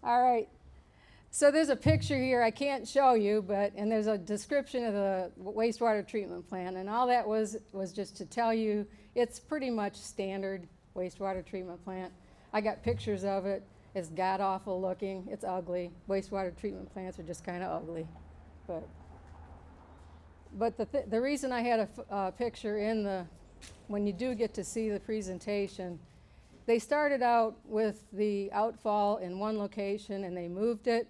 All right. So there's a picture here I can't show you, and there's a description of the wastewater treatment plant, and all that was just to tell you it's pretty much standard wastewater treatment plant. I got pictures of it. It's god-awful looking. It's ugly. Wastewater treatment plants are just kind of ugly. But the reason I had a picture when you do get to see the presentation, they started out with the outfall in one location and they moved it.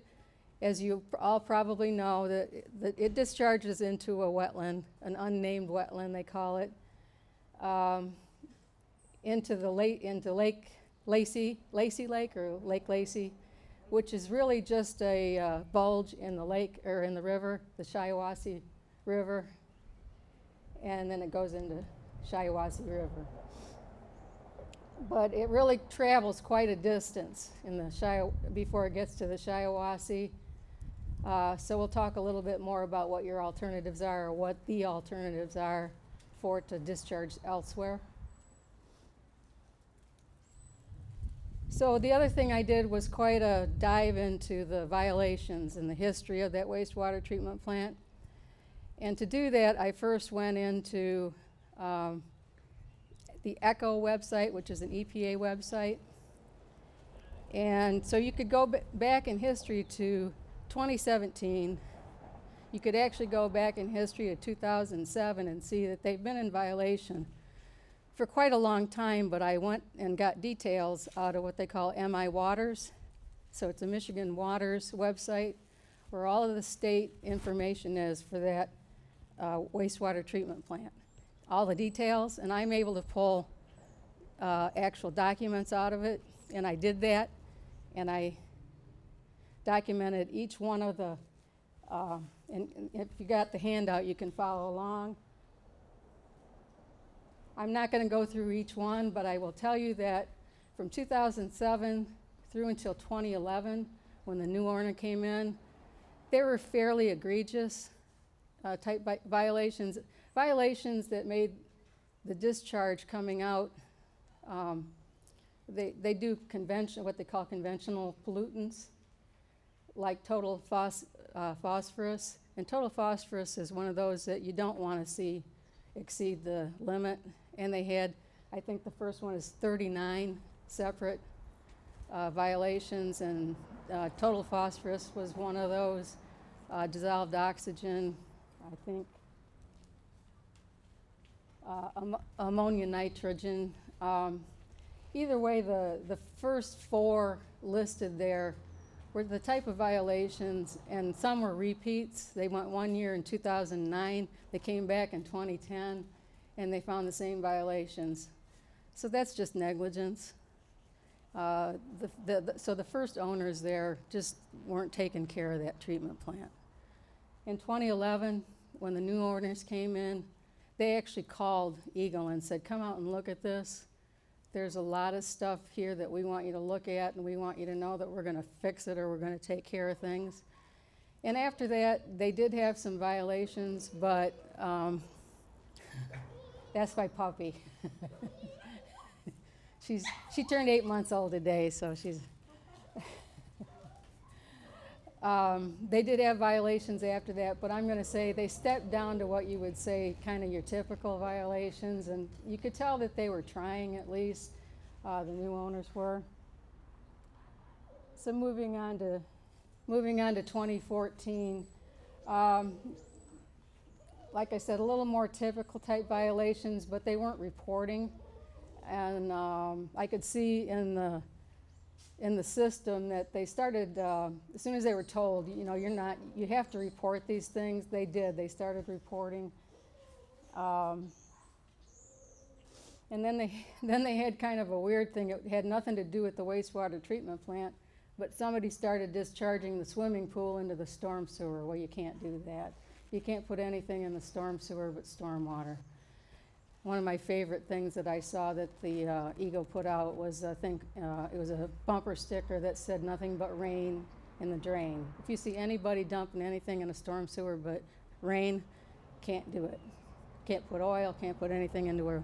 As you all probably know, that it discharges into a wetland, an unnamed wetland they call it, into Lake Lacey Lake, or Lake Lacey, which is really just a bulge in the lake, or in the river, the Shiawassee River, and then it goes into Shiawassee River. But it really travels quite a distance before it gets to the Shiawassee. So we'll talk a little bit more about what your alternatives are, or what the alternatives are for it to discharge elsewhere. So the other thing I did was quite a dive into the violations and the history of that wastewater treatment plant. And to do that, I first went into the ECHO website, which is an EPA website. And so you could go back in history to 2017. You could actually go back in history to 2007 and see that they've been in violation for quite a long time, but I went and got details out of what they call MI Waters. So it's a Michigan Waters website where all of the state information is for that wastewater treatment plant. All the details, and I'm able to pull actual documents out of it, and I did that, and I documented each one of the, and if you got the handout, you can follow along. I'm not going to go through each one, but I will tell you that from 2007 through until 2011, when the new owner came in, they were fairly egregious type violations that made the discharge coming out. They do what they call conventional pollutants, like total phosphorus. And total phosphorus is one of those that you don't want to see exceed the limit. And they had, I think the first one is 39 separate violations, and total phosphorus was one of those. Dissolved oxygen, I think, ammonia nitrogen. Either way, the first four listed there were the type of violations, and some were repeats. They went one year in 2009, they came back in 2010, and they found the same violations. So that's just negligence. So the first owners there just weren't taking care of that treatment plant. In 2011, when the new owners came in, they actually called Eagle and said, come out and look at this. There's a lot of stuff here that we want you to look at, and we want you to know that we're going to fix it, or we're going to take care of things. And after that, they did have some violations, but that's my puppy. She turned 8 months old today, so she's... They did have violations after that, but I'm going to say they stepped down to what you would say kind of your typical violations, and you could tell that they were trying, at least, the new owners were. So moving on to 2014, like I said, a little more typical type violations, but they weren't reporting, and I could see in the system that they started, as soon as they were told, you have to report these things, they did. They started reporting. And then they had kind of a weird thing. It had nothing to do with the wastewater treatment plant, but somebody started discharging the swimming pool into the storm sewer. Well, you can't do that. You can't put anything in the storm sewer but storm water. One of my favorite things that I saw that the Eagle put out was, I think, it was a bumper sticker that said nothing but rain in the drain. If you see anybody dumping anything in a storm sewer but rain, can't do it. Can't put oil, can't put anything into a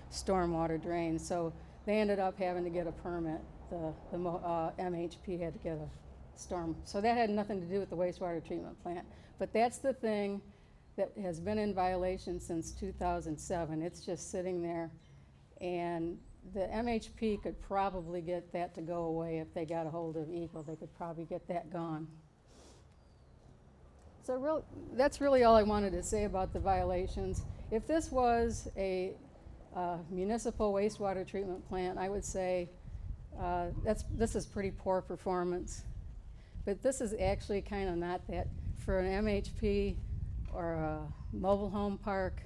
stormwater drain. So they ended up having to get a permit. The MHP had to get storm. So that had nothing to do with the wastewater treatment plant. But that's the thing that has been in violation since 2007. It's just sitting there, and the MHP could probably get that to go away if they got a hold of Eagle. They could probably get that gone. So that's really all I wanted to say about the violations. If this was a municipal wastewater treatment plant, I would say this is pretty poor performance. But this is actually kind of not that. For an MHP or a mobile home park,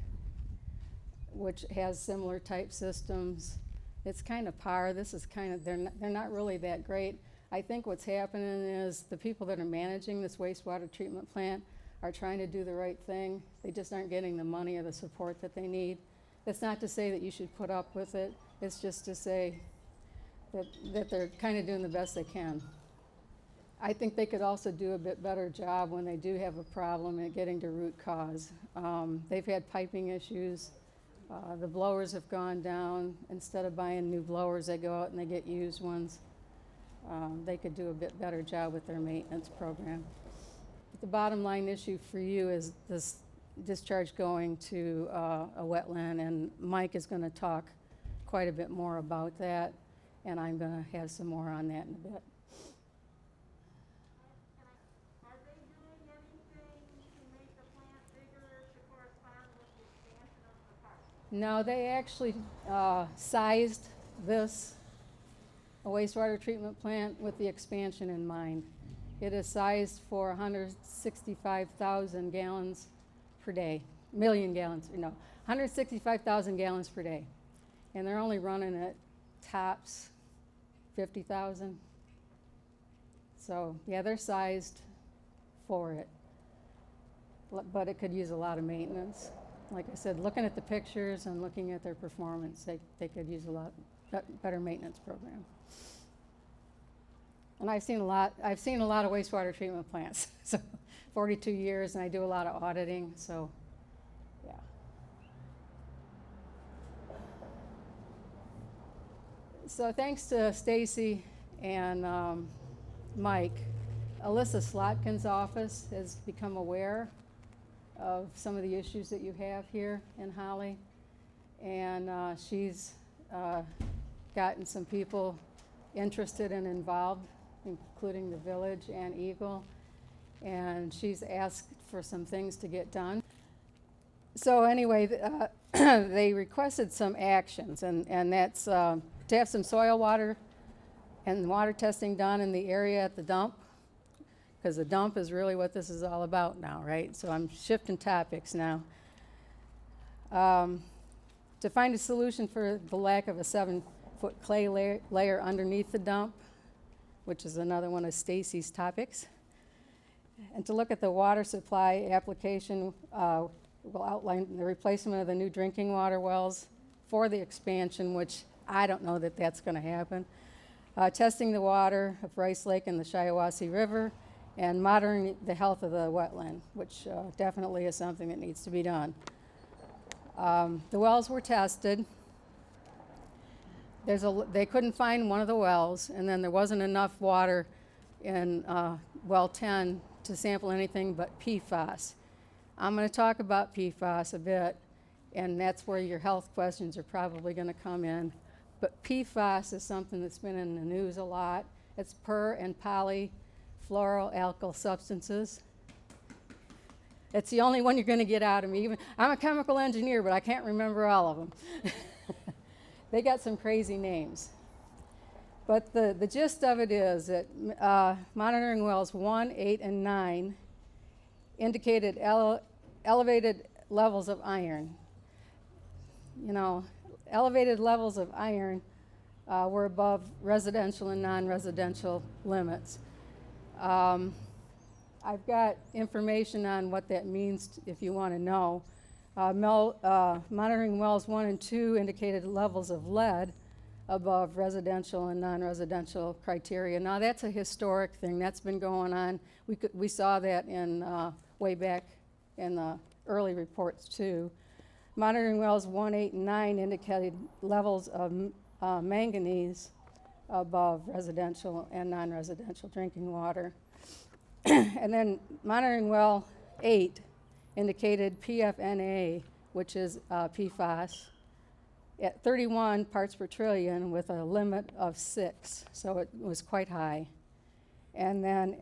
which has similar type systems, it's kind of par. This is kind of, they're not really that great. I think what's happening is the people that are managing this wastewater treatment plant are trying to do the right thing. They just aren't getting the money or the support that they need. That's not to say that you should put up with it. It's just to say that they're kind of doing the best they can. I think they could also do a bit better job when they do have a problem at getting to root cause. They've had piping issues. The blowers have gone down. Instead of buying new blowers, they go out and they get used ones. They could do a bit better job with their maintenance program. But the bottom line issue for you is this discharge going to a wetland, and Mike is going to talk quite a bit more about that, and I'm going to have some more on that in a bit. Are they doing anything to make the plant bigger to correspond with the expansion of the park? No, they actually sized this a wastewater treatment plant with the expansion in mind. It is sized for 165,000 gallons per day, million gallons, no, 165,000 gallons per day. And they're only running at tops 50,000. So yeah, they're sized for it, but it could use a lot of maintenance. Like I said, looking at the pictures and looking at their performance, they could use a lot better maintenance program. And I've seen a lot of wastewater treatment plants. So 42 years, and I do a lot of auditing, so yeah. So thanks to Stacy and Mike, Alyssa Slotkin's office has become aware of some of the issues that you have here in Holly, and she's gotten some people interested and involved, including the village and Eagle, and she's asked for some things to get done. So anyway, they requested some actions, and that's to have some soil water and water testing done in the area at the dump, because the dump is really what this is all about now, right? So I'm shifting topics now. To find a solution for the lack of a 7-foot clay layer underneath the dump, which is another one of Stacy's topics. And to look at the water supply application, we'll outline the replacement of the new drinking water wells for the expansion, which I don't know that that's going to happen. Testing the water of Rice Lake and the Shiawassee River, and monitoring the health of the wetland, which definitely is something that needs to be done. The wells were tested. They couldn't find one of the wells, and then there wasn't enough water in well 10 to sample anything but PFAS. I'm going to talk about PFAS a bit, and that's where your health questions are probably going to come in. But PFAS is something that's been in the news a lot. It's per and polyfluoroalkyl substances. It's the only one you're going to get out of me. I'm a chemical engineer, but I can't remember all of them. They got some crazy names. But the gist of it is that monitoring wells 1, 8, and 9 indicated elevated levels of iron. You know, elevated levels of iron were above residential and non-residential limits. I've got information on what that means if you want to know. Monitoring wells 1 and 2 indicated levels of lead above residential and non-residential criteria. Now that's a historic thing that's been going on. We saw that in way back in the early reports too. Monitoring wells 1, 8, and 9 indicated levels of manganese above residential and non-residential drinking water. And then monitoring well 8 indicated PFNA, which is PFAS, at 31 parts per trillion with a limit of 6, so it was quite high. And then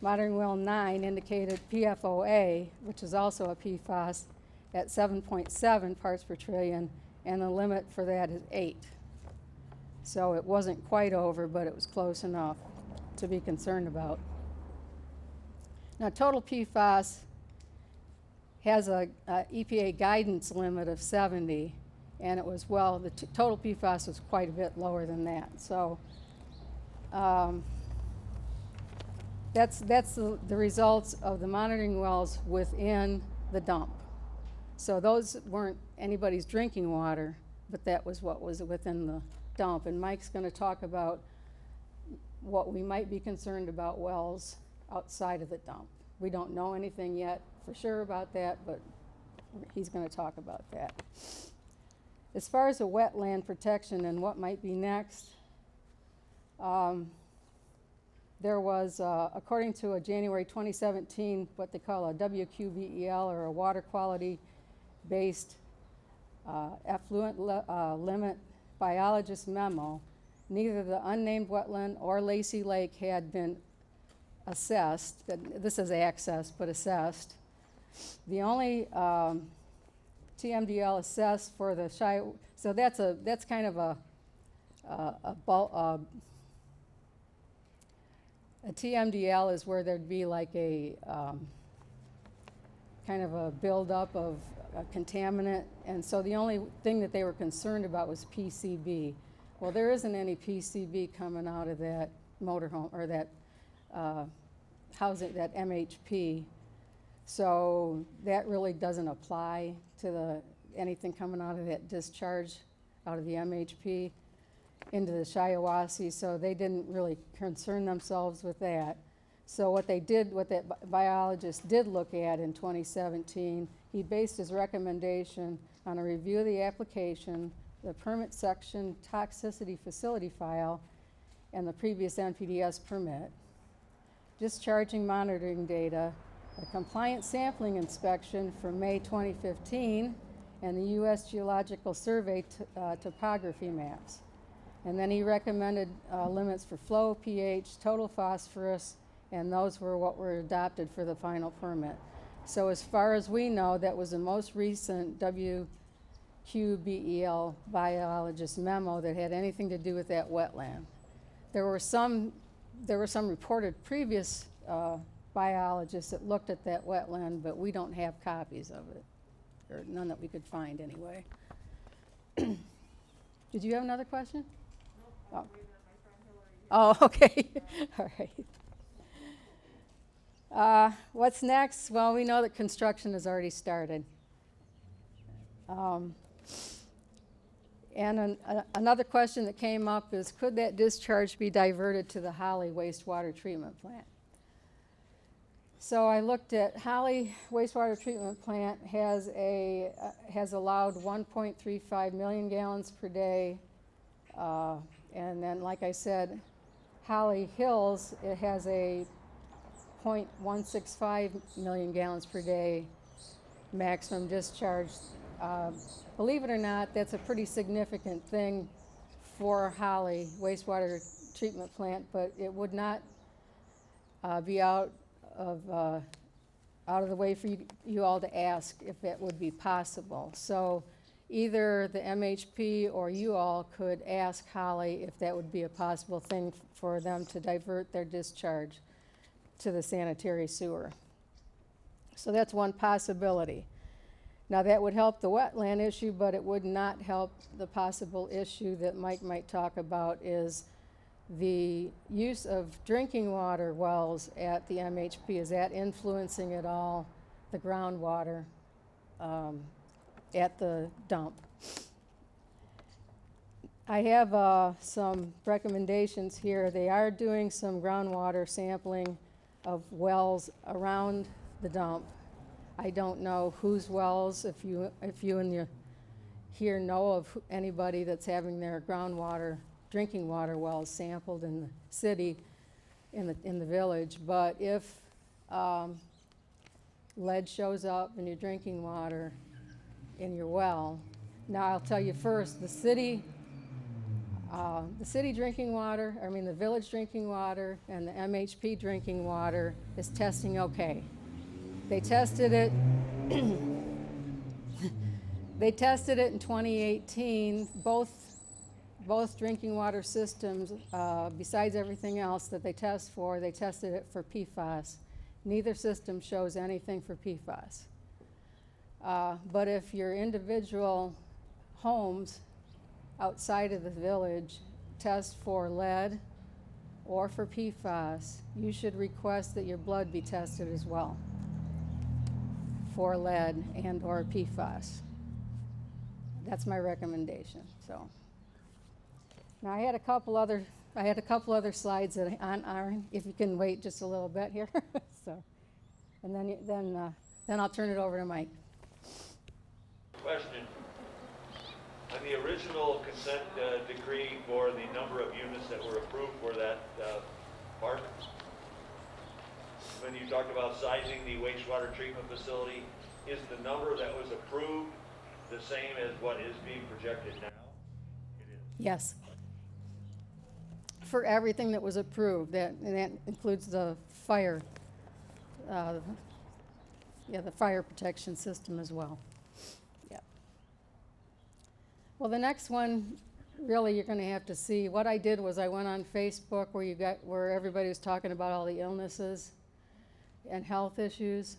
monitoring well 9 indicated PFOA, which is also a PFAS, at 7.7 parts per trillion, and the limit for that is 8. So it wasn't quite over, but it was close enough to be concerned about. Now, total PFAS has a EPA guidance limit of 70, and it was, well, the total PFAS was quite a bit lower than that. So that's the results of the monitoring wells within the dump. So those weren't anybody's drinking water, but that was what was within the dump. And Mike's going to talk about what we might be concerned about wells outside of the dump. We don't know anything yet for sure about that, but he's going to talk about that. As far as the wetland protection and what might be next, there was, according to a January 2017, what they call a WQBEL, or a water quality-based effluent limit biologist memo, neither the unnamed wetland or Lacey Lake had been assessed. This is accessed, but assessed. The only TMDL assessed for the so that's kind of a TMDL is where there'd be like a kind of a buildup of a contaminant, and so the only thing that they were concerned about was PCB. Well, there isn't any PCB coming out of that motorhome or that housing, that MHP, so that really doesn't apply to anything coming out of that discharge out of the MHP into the Shiawassee, so they didn't really concern themselves with that. So what they did, what that biologist did look at in 2017, he based his recommendation on a review of the application, the permit section, toxicity facility file, and the previous NPDES permit, discharging monitoring data, a compliant sampling inspection for May 2015, and the U.S. Geological Survey topography maps. And then he recommended limits for flow, pH, total phosphorus, and those were what were adopted for the final permit. So as far as we know, that was the most recent WQBEL biologist memo that had anything to do with that wetland. There were some reported previous biologists that looked at that wetland, but we don't have copies of it, or none that we could find anyway. Did you have another question? Nope, Oh, okay. All right. What's next? Well, we know that construction has already started. And another question that came up is, could that discharge be diverted to the Holly wastewater treatment plant? So I looked at Holly wastewater treatment plant has allowed 1.35 million gallons per day. And then, like I said, Holly Hills, it has a 0.165 million gallons per day maximum discharge. Believe it or not, that's a pretty significant thing for Holly wastewater treatment plant, but it would not be out of the way for you all to ask if that would be possible. So either the MHP or you all could ask Holly if that would be a possible thing for them to divert their discharge to the sanitary sewer. So that's one possibility. Now that would help the wetland issue, but it would not help the possible issue that Mike might talk about, is the use of drinking water wells at the MHP. Is that influencing at all the groundwater at the dump? I have some recommendations here. They are doing some groundwater sampling of wells around the dump. I don't know whose wells, if you in your here know of anybody that's having their groundwater, drinking water wells sampled in the city, in the village. But if lead shows up in your drinking water in your well, now I'll tell you first, the city drinking water, the village drinking water and the MHP drinking water is testing okay. They tested it. They tested it in 2018. Both drinking water systems, besides everything else that they test for, they tested it for PFAS. Neither system shows anything for PFAS. But if your individual homes outside of the village test for lead or for PFAS, you should request that your blood be tested as well for lead and or PFAS. That's my recommendation. So now I had a couple other slides that on if you can wait just a little bit here. So, and then I'll turn it over to Mike. Question. On the original consent decree for the number of units that were approved for that park, when you talked about sizing the wastewater treatment facility, is the number that was approved the same as what is being projected now? It is. Yes. For everything that was approved, and that includes the fire, the fire protection system as well. Yeah. Well, the next one, really, you're going to have to see. What I did was I went on Facebook where everybody was talking about all the illnesses and health issues.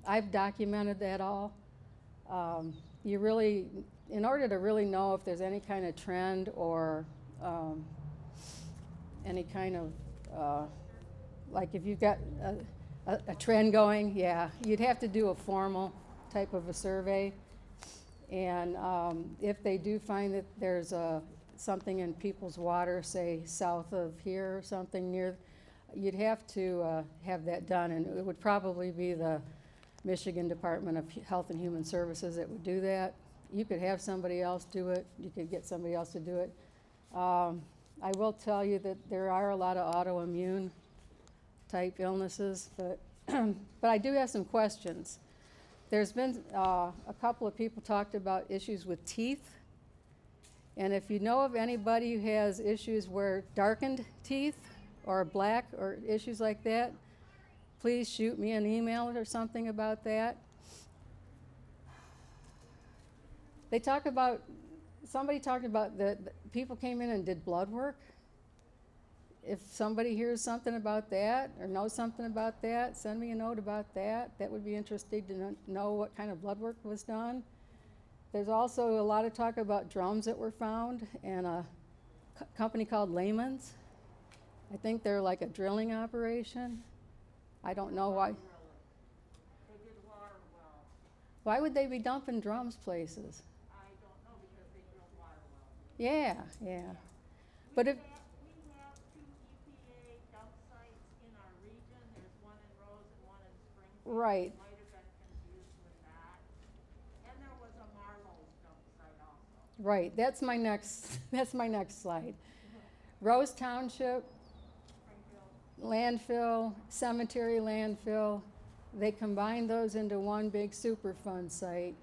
I've documented that all. You really, in order to really know if there's any kind of trend or any kind of, like if you've got a trend going, yeah, you'd have to do a formal type of a survey. And if they do find that there's something in people's water, say south of here or something near, you'd have to have that done, and it would probably be the Michigan Department of Health and Human Services that would do that. You could have somebody else do it. You could get somebody else to do it. I will tell you that there are a lot of autoimmune type illnesses, but but I do have some questions. There's been a couple of people talked about issues with teeth, and if you know of anybody who has issues where darkened teeth or black or issues like that, please shoot me an email or something about that. Somebody talked about that people came in and did blood work. If somebody hears something about that or knows something about that, send me a note about that. That would be interesting to know what kind of blood work was done. There's also a lot of talk about drums that were found and a company called Lehman's. I think they're like a drilling operation. I don't know why. They did water wells. Why would they be dumping drums places? I don't know because they drilled water wells. Yeah. But if, We have two EPA dump sites in our region. There's one in Rose and one in Springfield. right, Might have been confused with that. And there was a Marlowe's dump site also. right, that's my next slide. Rose Township, Springfield. landfill, cemetery landfill, they combined those into one big Superfund site.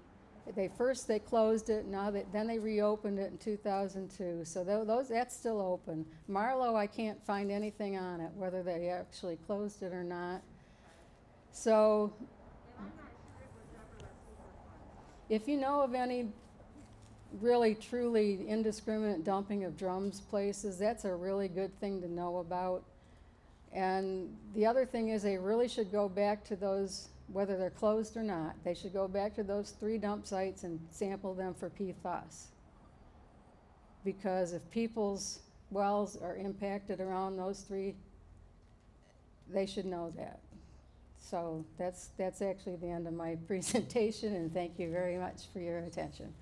They closed it, then they reopened it in 2002, so that's still open. Marlowe, I can't find anything on it, whether they actually closed it or not. So, And I'm not sure it was ever a Superfund. if you know of any really truly indiscriminate dumping of drums places, that's a really good thing to know about. And the other thing is they really should go back to those, whether they're closed or not, they should go back to those 3 dump sites and sample them for PFAS. Because if people's wells are impacted around those 3, they should know that. So that's actually the end of my presentation, and thank you very much for your attention.